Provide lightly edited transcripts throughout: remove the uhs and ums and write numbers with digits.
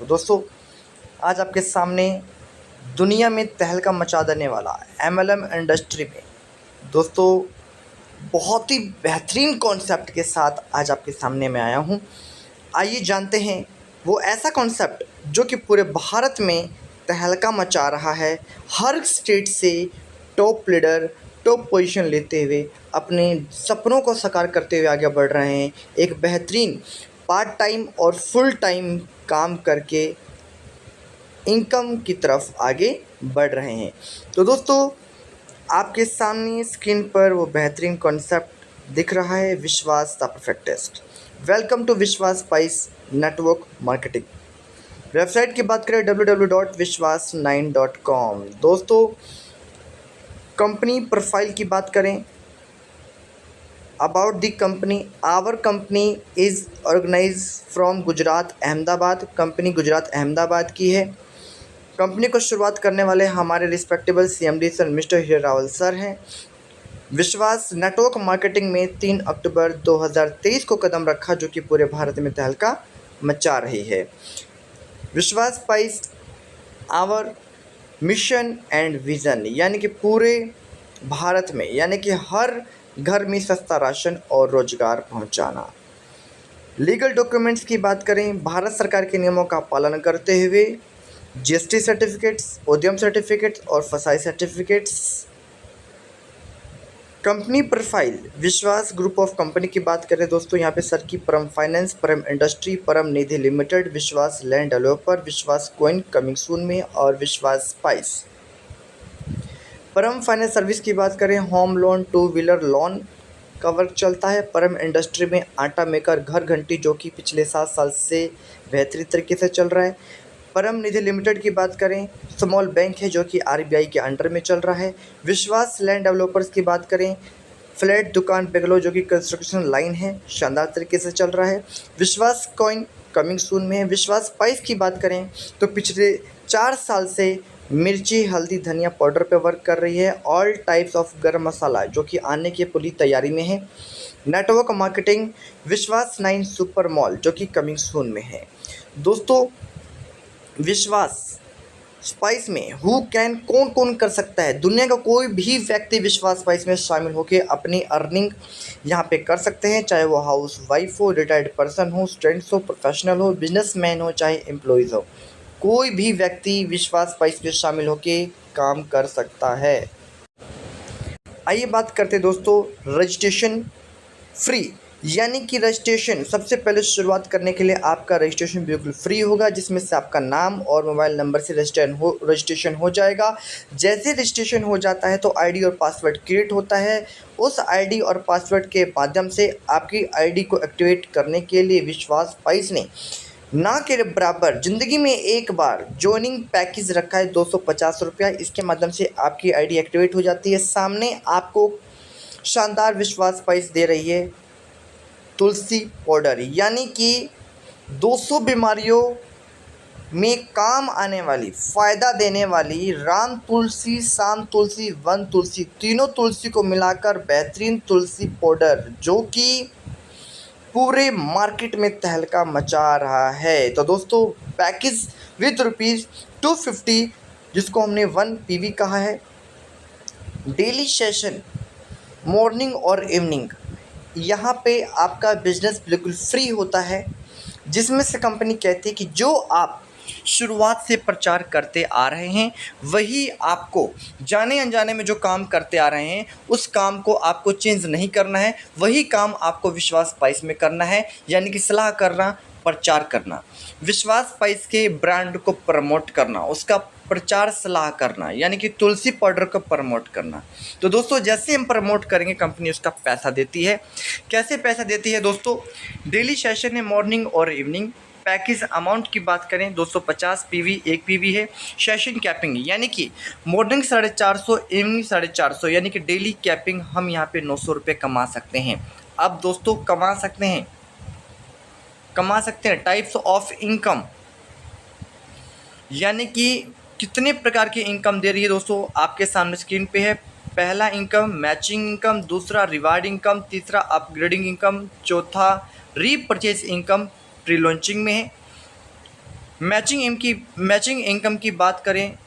तो दोस्तों आज आपके सामने दुनिया में तहलका मचा देने वाला एमएलएम इंडस्ट्री में दोस्तों बहुत ही बेहतरीन कॉन्सेप्ट के साथ आज आपके सामने मैं आया हूँ। आइए जानते हैं वो ऐसा कॉन्सेप्ट जो कि पूरे भारत में तहलका मचा रहा है। हर स्टेट से टॉप लीडर टॉप पोजीशन लेते हुए अपने सपनों को साकार करते हुए आगे बढ़ रहे हैं। एक बेहतरीन पार्ट टाइम और फुल टाइम काम करके इनकम की तरफ आगे बढ़ रहे हैं। तो दोस्तों आपके सामने स्क्रीन पर वो बेहतरीन कॉन्सेप्ट दिख रहा है, Vishwas the perfect taste. Welcome to Vishwas spice network marketing. Website की बात करें www.vishwas9.com। दोस्तों कंपनी प्रोफाइल की बात करें, about the company, our company is organise from Gujarat Ahmedabad. Company Gujarat Ahmedabad की है। कंपनी को शुरुआत करने वाले हमारे respectable CMD sir mister Hira Rawal sir हैं। विश्वास नेटवर्क मार्केटिंग में 3 अक्टूबर 2023 को कदम रखा जो कि पूरे भारत में तहलका मचा रही है। Vishwas spice our mission and vision यानी कि पूरे भारत में यानी कि हर घर में सस्ता राशन और रोजगार पहुंचाना। लीगल डॉक्यूमेंट्स की बात करें, भारत सरकार के नियमों का पालन करते हुए GST सर्टिफिकेट्स, उद्यम सर्टिफिकेट्स और फसाई सर्टिफिकेट्स। कंपनी प्रोफाइल, विश्वास ग्रुप ऑफ कंपनी की बात करें दोस्तों, यहाँ पे सर की परम फाइनेंस, परम इंडस्ट्री, परम निधि लिमिटेड, विश्वास लैंड डेवलपर, विश्वास कॉइन कमिंग सून में और विश्वास स्पाइस। परम फाइनेंस सर्विस की बात करें, होम लोन, 2 व्हीलर लोन का वर्क चलता है। परम इंडस्ट्री में आटा मेकर, घर घंटी जो कि पिछले 7 साल से बेहतरीन तरीके से चल रहा है। परम निधि लिमिटेड की बात करें, स्मॉल बैंक है जो कि RBI के अंडर में चल रहा है। विश्वास लैंड डेवलपर्स की बात करें, फ्लैट दुकान बेंगलोर जो कि कंस्ट्रक्शन लाइन है, शानदार तरीके से चल रहा है। विश्वास कॉइन कमिंग सून में है। विश्वास स्पाइस की बात करें तो पिछले 4 साल से मिर्ची, हल्दी, धनिया पाउडर पे वर्क कर रही है। ऑल टाइप्स ऑफ गरम मसाला जो कि आने की पूरी तैयारी में है। नेटवर्क मार्केटिंग, विश्वास 9 सुपर मॉल जो कि कमिंग सून में है। दोस्तों विश्वास स्पाइस में कौन कौन कर सकता है? दुनिया का कोई भी व्यक्ति विश्वास स्पाइस में शामिल होकर अपनी अर्निंग यहाँ पे कर सकते हैं, चाहे वो हाउस वाइफ हो, रिटायर्ड पर्सन हो, स्टूडेंट्स हो, प्रोफेशनल हो, बिजनेसमैन हो, चाहे एम्प्लॉयज़ हो। कोई भी व्यक्ति विश्वास स्पाइस में शामिल होकर काम कर सकता है। आइए बात करते हैं दोस्तों रजिस्ट्रेशन फ्री यानी कि रजिस्ट्रेशन सबसे पहले शुरुआत करने के लिए आपका रजिस्ट्रेशन बिल्कुल फ्री होगा, जिसमें से आपका नाम और मोबाइल नंबर से रजिस्ट्रेशन हो जाएगा। जैसे रजिस्ट्रेशन हो जाता है तो आईडी और पासवर्ड क्रिएट होता है। उस आईडी और पासवर्ड के माध्यम से आपकी आईडी को एक्टिवेट करने के लिए विश्वास स्पाइस ने ना के बराबर ज़िंदगी में एक बार जॉइनिंग पैकेज रखा है 250 रुपया। इसके माध्यम से आपकी आईडी एक्टिवेट हो जाती है। सामने आपको शानदार विश्वास स्पाइस दे रही है तुलसी पाउडर यानी कि 200 बीमारियों में काम आने वाली, फ़ायदा देने वाली राम तुलसी, शाम तुलसी, वन तुलसी, तीनों तुलसी को मिलाकर बेहतरीन तुलसी पाउडर जो कि पूरे मार्केट में तहलका मचा रहा है। तो दोस्तों पैकेज विद ₹250 जिसको हमने 1 PV कहा है, डेली सेशन मॉर्निंग और इवनिंग, यहाँ पे आपका बिजनेस बिल्कुल फ्री होता है। जिसमें से कंपनी कहती है कि जो आप शुरुआत से प्रचार करते आ रहे हैं वही आपको जाने अनजाने में जो काम करते आ रहे हैं उस काम को आपको चेंज नहीं करना है, वही काम आपको विश्वास स्पाइस में करना है। यानी कि सलाह करना, प्रचार करना, विश्वास स्पाइस के ब्रांड को प्रमोट करना, उसका प्रचार सलाह करना, यानी कि तुलसी पाउडर को प्रमोट करना। तो दोस्तों जैसे हम प्रमोट करेंगे कंपनी उसका पैसा देती है। कैसे पैसा देती है दोस्तों? डेली सेशन है मॉर्निंग और इवनिंग। पैकेज अमाउंट की बात करें 250 PV 1 PV है। सेशन कैपिंग यानी कि मॉर्निंग 450, इवनिंग 450 यानी कि डेली कैपिंग हम यहाँ पे 900 रुपये कमा सकते हैं। अब दोस्तों कमा सकते हैं टाइप्स ऑफ इनकम यानी कि कितने प्रकार की इनकम दे रही है दोस्तों आपके सामने स्क्रीन पे है। पहला इनकम मैचिंग इनकम, दूसरा रिवार्ड इनकम, तीसरा अपग्रेडिंग इनकम, चौथा रीपरचेज इनकम प्री लॉन्चिंग में है। मैचिंग इनकम की बात करें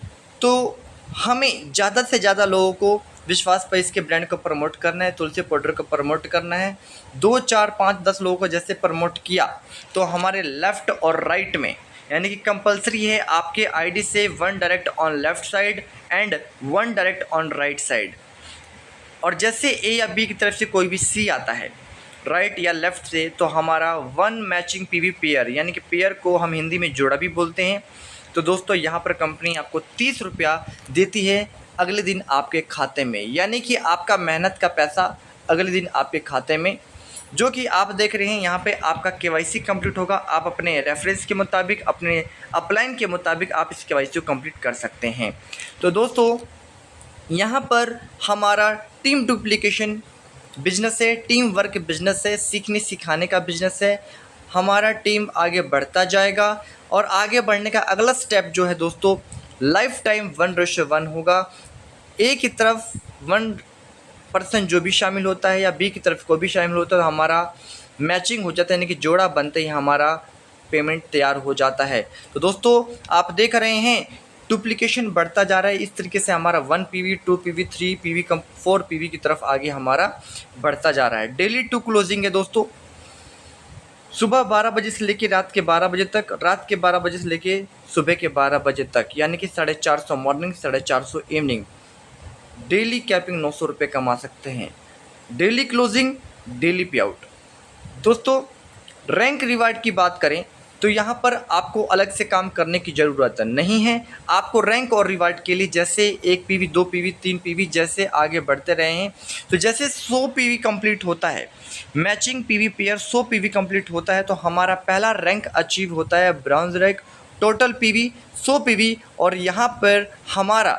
तो हमें ज़्यादा से ज़्यादा लोगों को विश्वास स्पाइस के ब्रांड को प्रमोट करना है, तुलसी पाउडर को प्रमोट करना है। 2, 4, 5, 10 लोगों को जैसे प्रमोट किया तो हमारे लेफ़्ट और राइट में, यानी कि कंपलसरी है आपके आईडी से 1 direct on left side and 1 direct on right side. और जैसे ए या बी की तरफ से कोई भी सी आता है राइट या लेफ़्ट से, तो हमारा 1 मैचिंग पीवी पेयर, यानी कि पेयर को हम हिंदी में जोड़ा भी बोलते हैं। तो दोस्तों यहाँ पर कंपनी आपको 30 रुपया देती है अगले दिन आपके खाते में, यानी कि आपका मेहनत का पैसा अगले दिन आपके खाते में, जो कि आप देख रहे हैं यहाँ पे आपका केवाईसी कंप्लीट होगा। आप अपने रेफरेंस के मुताबिक, अपने अपलाइन के मुताबिक आप इस केवाईसी को कंप्लीट कर सकते हैं। तो दोस्तों यहाँ पर हमारा टीम डुप्लीकेशन बिजनेस है, टीम वर्क बिजनेस है, सीखने सिखाने का बिजनेस है। हमारा टीम आगे बढ़ता जाएगा और आगे बढ़ने का अगला स्टेप जो है दोस्तों, लाइफ टाइम 1:1 होगा। ए की तरफ 1% जो भी शामिल होता है या बी की तरफ कोई भी शामिल होता है तो हमारा मैचिंग हो जाता है, यानी कि जोड़ा बनते ही हमारा पेमेंट तैयार हो जाता है। तो दोस्तों आप देख रहे हैं डुप्लीकेशन बढ़ता जा रहा है। इस तरीके से हमारा 1 पीवी, 2 पीवी, 3 पीवी, 4 पीवी की तरफ आगे हमारा बढ़ता जा रहा है। डेली 2 क्लोजिंग है दोस्तों, सुबह 12 बजे से लेके रात के 12 बजे तक, रात के 12 बजे से लेके सुबह के 12 बजे तक, यानी कि 450 मॉर्निंग, 450 इवनिंग। डेली कैपिंग 900 रुपये कमा सकते हैं। डेली क्लोजिंग, डेली पे आउट। दोस्तों रैंक रिवार्ड की बात करें तो यहाँ पर आपको अलग से काम करने की ज़रूरत नहीं है। आपको रैंक और रिवार्ड के लिए जैसे 1 पीवी, 2 पीवी, 3 पीवी जैसे आगे बढ़ते रहे हैं, तो जैसे 100 पीवी कंप्लीट होता है, matching PV pair 100 PV complete होता है, तो हमारा पहला रैंक अचीव होता है bronze rank. Total PV 100 PV, और यहाँ पर हमारा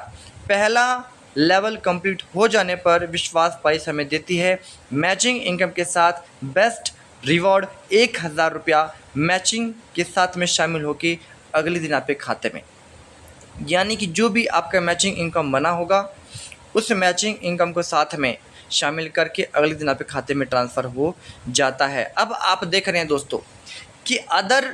पहला लेवल कंप्लीट हो जाने पर विश्वास स्पाइस हमें देती है मैचिंग इनकम के साथ बेस्ट रिवॉर्ड 1000 रुपया मैचिंग के साथ में शामिल होकर अगले दिन आपके खाते में, यानी कि जो भी आपका मैचिंग इनकम बना होगा उस मैचिंग इनकम को साथ में शामिल करके अगले दिन आपके खाते में ट्रांसफ़र हो जाता है। अब आप देख रहे हैं दोस्तों कि अदर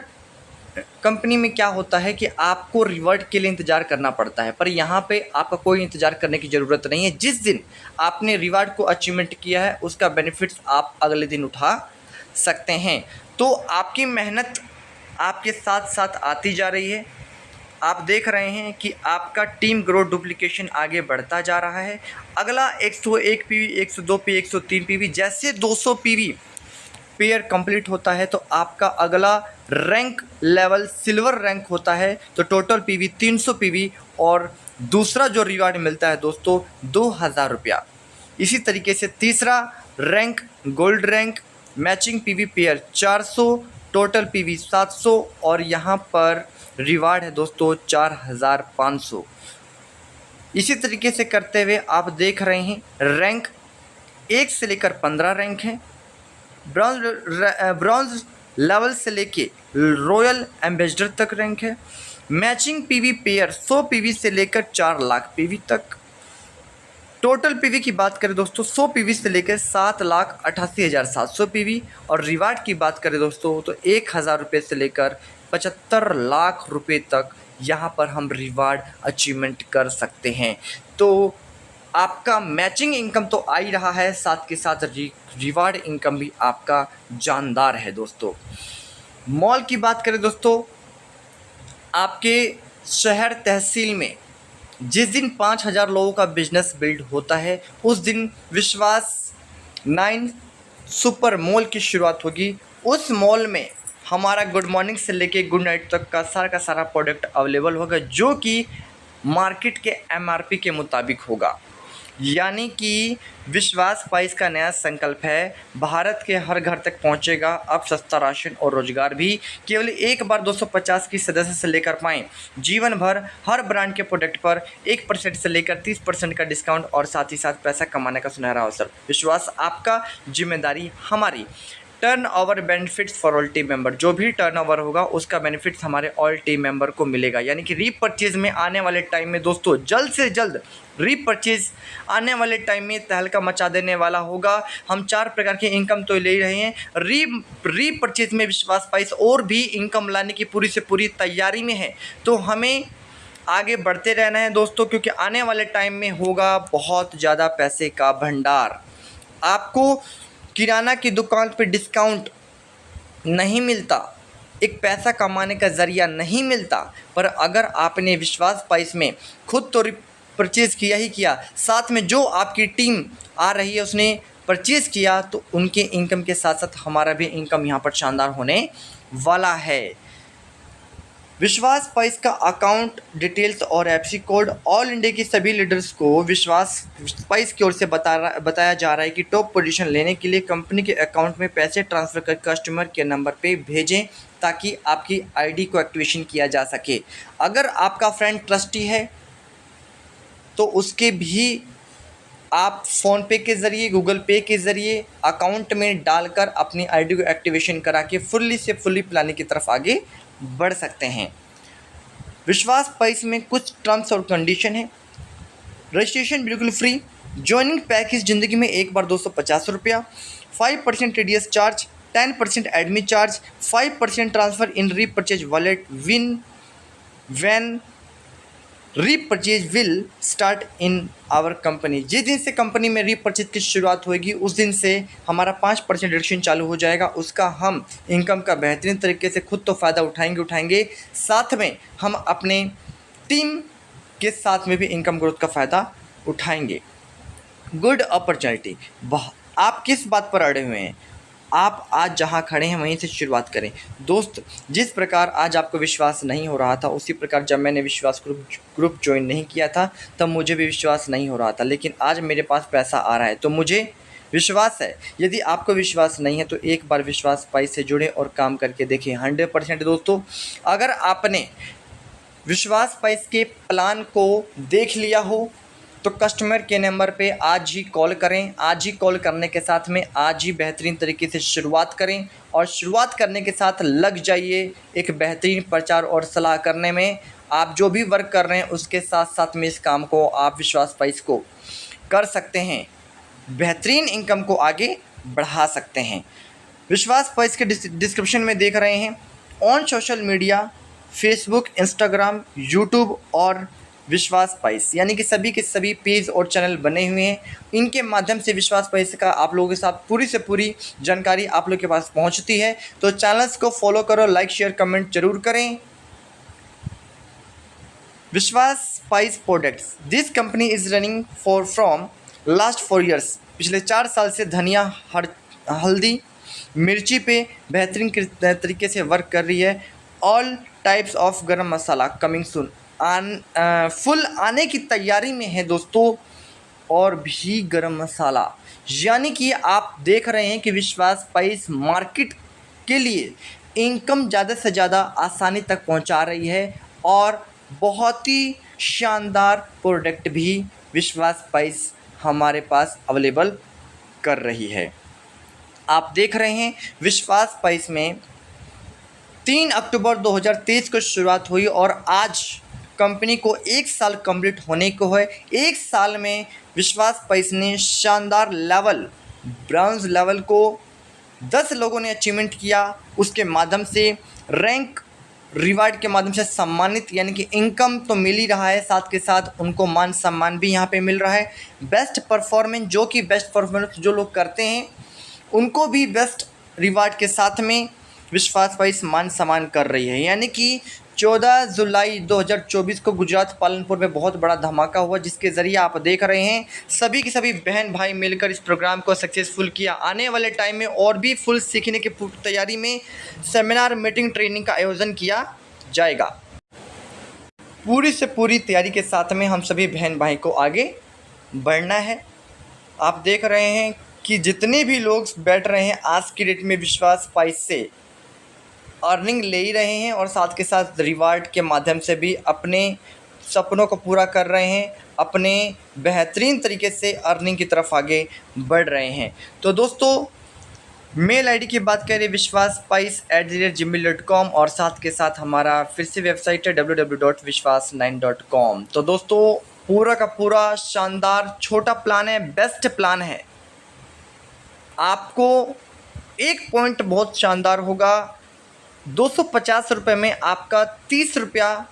कंपनी में क्या होता है कि आपको रिवॉर्ड के लिए इंतज़ार करना पड़ता है, पर यहाँ पे आपका कोई इंतज़ार करने की ज़रूरत नहीं है। जिस दिन आपने रिवॉर्ड को अचीवमेंट किया है उसका बेनिफिट्स आप अगले दिन उठा सकते हैं। तो आपकी मेहनत आपके साथ साथ आती जा रही है। आप देख रहे हैं कि आपका टीम ग्रोथ डुप्लीकेशन आगे बढ़ता जा रहा है। अगला 101 पीवी, 102 पीवी, 103 पीवी, जैसे 200 पीवी पेयर कंप्लीट होता है तो आपका अगला रैंक लेवल सिल्वर रैंक होता है, तो टोटल पीवी 300 पीवी, और दूसरा जो रिवार्ड मिलता है दोस्तों 2000 रुपया। इसी तरीके से तीसरा rank gold rank, matching PV pair 400, total PV 700, और यहाँ पर रिवार्ड है दोस्तों 4500। इसी तरीके से करते हुए आप देख रहे हैं रैंक 1 से लेकर 15 रैंक हैं। ब्रॉन्ज लेवल से लेके रॉयल एम्बेसडर तक रैंक है। मैचिंग पीवी पेयर 100 पीवी से लेकर 4 लाख पीवी तक। टोटल पीवी की बात करें दोस्तों 100 पीवी से लेकर 7,88,700 पीवी, और रिवार्ड की बात करें दोस्तों तो 1000 रुपये से लेकर 75 लाख रुपये तक यहाँ पर हम रिवार्ड अचीवमेंट कर सकते हैं। तो आपका मैचिंग इनकम तो आ ही रहा है, साथ के साथ रिवार्ड इनकम भी आपका जानदार है। दोस्तों मॉल की बात करें दोस्तों, आपके शहर तहसील में जिस दिन 5000 लोगों का बिजनेस बिल्ड होता है उस दिन विश्वास 9 सुपर मॉल की शुरुआत होगी। उस मॉल में हमारा गुड मॉर्निंग से लेके गुड नाइट तक का सारा प्रोडक्ट अवेलेबल होगा, जो कि मार्केट के एमआरपी के मुताबिक होगा। यानी कि विश्वास स्पाइस का नया संकल्प है, भारत के हर घर तक पहुंचेगा अब सस्ता राशन और रोजगार भी। केवल एक बार 250 की सदस्य से लेकर पाएँ, जीवन भर हर ब्रांड के प्रोडक्ट पर 1% से लेकर 30% का डिस्काउंट, और साथ ही साथ पैसा कमाने का सुनहरा अवसर। विश्वास आपका, जिम्मेदारी हमारी। Turnover benefits for all team member, जो भी टर्नओवर होगा उसका बेनिफिट्स हमारे ऑल टीम मेंबर को मिलेगा। यानी कि रीपरचेज में आने वाले टाइम में दोस्तों जल्द से जल्द रीपरचेज आने वाले टाइम में तहलका मचा देने वाला होगा। हम 4 प्रकार के इनकम तो ले रहे हैं, रीपरचेज में विश्वास स्पाइस और भी इनकम लाने की पूरी से पूरी तैयारी में है। तो हमें आगे बढ़ते रहना है दोस्तों, क्योंकि आने वाले टाइम में होगा बहुत ज़्यादा पैसे का भंडार। आपको किराना की दुकान पे डिस्काउंट नहीं मिलता, एक पैसा कमाने का ज़रिया नहीं मिलता, पर अगर आपने विश्वास स्पाइस में खुद तो परचेज़ किया ही किया, साथ में जो आपकी टीम आ रही है उसने परचेज़ किया, तो उनके इनकम के साथ साथ हमारा भी इनकम यहाँ पर शानदार होने वाला है। विश्वास स्पाइस का अकाउंट डिटेल्स और एफसी कोड ऑल इंडिया की सभी लीडर्स को विश्वास स्पाइस की ओर से बताया जा रहा है कि टॉप पोजीशन लेने के लिए कंपनी के अकाउंट में पैसे ट्रांसफ़र कर कस्टमर के नंबर पे भेजें, ताकि आपकी आईडी को एक्टिवेशन किया जा सके। अगर आपका फ्रेंड ट्रस्टी है तो उसके भी आप फ़ोनपे के ज़रिए, गूगल पे के ज़रिए अकाउंट में डालकर अपनी आईडी को एक्टिवेशन करा के फुल्ली प्लानिंग की तरफ आगे बढ़ सकते हैं। विश्वास स्पाइस में कुछ टर्म्स और कंडीशन है। रजिस्ट्रेशन बिल्कुल फ्री, ज्वाइनिंग पैकेज ज़िंदगी में एक बार 250 रुपया, 5% TDS charge, 10% admin charge, 5% transfer in repurchase wallet when repurchase will start in our company. जिस दिन से कंपनी में रीपरचेज की शुरुआत होगी उस दिन से हमारा 5% डिडक्शन चालू हो जाएगा। उसका हम इनकम का बेहतरीन तरीके से खुद तो फ़ायदा उठाएंगे, साथ में हम अपने टीम के साथ में भी इनकम ग्रोथ का फ़ायदा उठाएंगे। गुड अपॉर्चुनिटी, आप किस बात पर अड़े हुए हैं? आप आज जहां खड़े हैं वहीं से शुरुआत करें दोस्त। जिस प्रकार आज आपको विश्वास नहीं हो रहा था, उसी प्रकार जब मैंने विश्वास ग्रुप ज्वाइन नहीं किया था तब मुझे भी विश्वास नहीं हो रहा था, लेकिन आज मेरे पास पैसा आ रहा है तो मुझे विश्वास है। यदि आपको विश्वास नहीं है तो एक बार विश्वास स्पाइस से जुड़े और काम करके देखिए। 100% दोस्तों, अगर आपने विश्वास स्पाइस के प्लान को देख लिया हो तो कस्टमर के नंबर पे आज ही कॉल करें। आज ही कॉल करने के साथ में आज ही बेहतरीन तरीके से शुरुआत करें, और शुरुआत करने के साथ लग जाइए एक बेहतरीन प्रचार और सलाह करने में। आप जो भी वर्क कर रहे हैं उसके साथ साथ में इस काम को आप विश्वास स्पाइस को कर सकते हैं, बेहतरीन इनकम को आगे बढ़ा सकते हैं। विश्वास स्पाइस के डिस्क्रिप्शन में देख रहे हैं on social media, Facebook, Instagram, YouTube और विश्वास स्पाइस, यानी कि सभी के सभी पेज और चैनल बने हुए हैं। इनके माध्यम से विश्वास स्पाइस का आप लोगों के साथ पूरी से पूरी जानकारी आप लोग के पास पहुंचती है। तो चैनल्स को फॉलो करो, लाइक शेयर कमेंट जरूर करें। विश्वास spice products, this company is running from last 4 years. पिछले 4 साल से धनिया, हल्दी, मिर्ची पे बेहतरीन तरीके से वर्क कर रही है। ऑल टाइप्स ऑफ गरम मसाला कमिंग सून, फुल आने की तैयारी में है दोस्तों। और भी गरम मसाला, यानी कि आप देख रहे हैं कि विश्वास स्पाइस मार्केट के लिए इनकम ज़्यादा से ज़्यादा आसानी तक पहुंचा रही है, और बहुत ही शानदार प्रोडक्ट भी विश्वास स्पाइस हमारे पास अवेलेबल कर रही है। आप देख रहे हैं विश्वास स्पाइस में 3 अक्टूबर 2023 को शुरुआत हुई और आज कंपनी को 1 साल कंप्लीट होने को है। 1 साल में विश्वास स्पाइस ने शानदार लेवल, ब्राउन्ज लेवल को 10 लोगों ने अचीवमेंट किया। उसके माध्यम से रैंक रिवार्ड के माध्यम से सम्मानित, यानी कि इनकम तो मिल ही रहा है, साथ के साथ उनको मान सम्मान भी यहाँ पे मिल रहा है। बेस्ट परफॉर्मेंस, जो कि बेस्ट परफॉर्मेंस जो लोग करते हैं उनको भी बेस्ट रिवार्ड के साथ में विश्वास स्पाइस मान सम्मान कर रही है। यानी कि 14 जुलाई 2024 को गुजरात पालनपुर में बहुत बड़ा धमाका हुआ, जिसके ज़रिए आप देख रहे हैं सभी के सभी बहन भाई मिलकर इस प्रोग्राम को सक्सेसफुल किया। आने वाले टाइम में और भी फुल सीखने की तैयारी में सेमिनार, मीटिंग, ट्रेनिंग का आयोजन किया जाएगा। पूरी से पूरी तैयारी के साथ में हम सभी बहन भाई को आगे बढ़ना है। आप देख रहे हैं कि जितने भी लोग बैठ रहे हैं आज की डेट में विश्वास स्पाइस से अर्निंग ले ही रहे हैं, और साथ के साथ रिवार्ड के माध्यम से भी अपने सपनों को पूरा कर रहे हैं, अपने बेहतरीन तरीके से अर्निंग की तरफ आगे बढ़ रहे हैं। तो दोस्तों, मेल आईडी की बात करें vishwaspice@gmail.com और साथ के साथ हमारा फिर से वेबसाइट है www.vishwas9.com। तो दोस्तों पूरा का पूरा शानदार छोटा प्लान है, बेस्ट प्लान है। आपको एक पॉइंट बहुत शानदार होगा, 250 रुपये में आपका 30 रुपया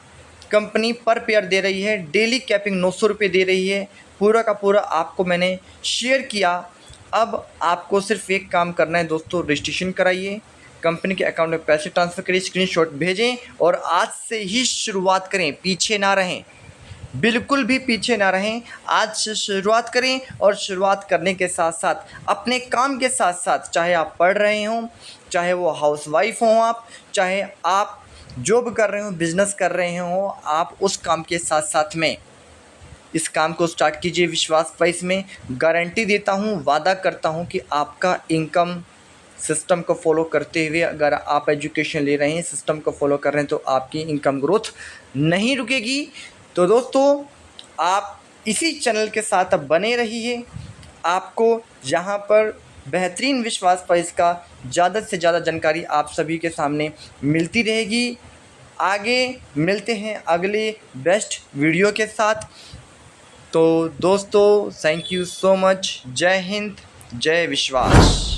कंपनी पर पेयर दे रही है, डेली कैपिंग 900 रुपये दे रही है। पूरा का पूरा आपको मैंने शेयर किया। अब आपको सिर्फ एक काम करना है दोस्तों, रजिस्ट्रेशन कराइए, कंपनी के अकाउंट में पैसे ट्रांसफ़र करिए, स्क्रीनशॉट भेजें और आज से ही शुरुआत करें। पीछे ना रहें, बिल्कुल भी पीछे ना रहें। आज से शुरुआत करें और शुरुआत करने के साथ साथ अपने काम के साथ साथ, चाहे आप पढ़ रहे हों, चाहे वो हाउसवाइफ हों, आप चाहे आप जॉब कर रहे हो, बिजनेस कर रहे हो, आप उस काम के साथ साथ में इस काम को स्टार्ट कीजिए। विश्वास स्पाइस में गारंटी देता हूँ, वादा करता हूँ कि आपका इनकम सिस्टम को फॉलो करते हुए, अगर आप एजुकेशन ले रहे हैं, सिस्टम को फॉलो कर रहे हैं, तो आपकी इनकम ग्रोथ नहीं रुकेगी। तो दोस्तों आप इसी चैनल के साथ बने रहिए। आपको यहाँ पर बेहतरीन विश्वास स्पाइस का ज़्यादा से ज़्यादा जानकारी आप सभी के सामने मिलती रहेगी। आगे मिलते हैं अगले बेस्ट वीडियो के साथ। तो दोस्तों थैंक यू सो मच। जय हिंद, जय विश्वास।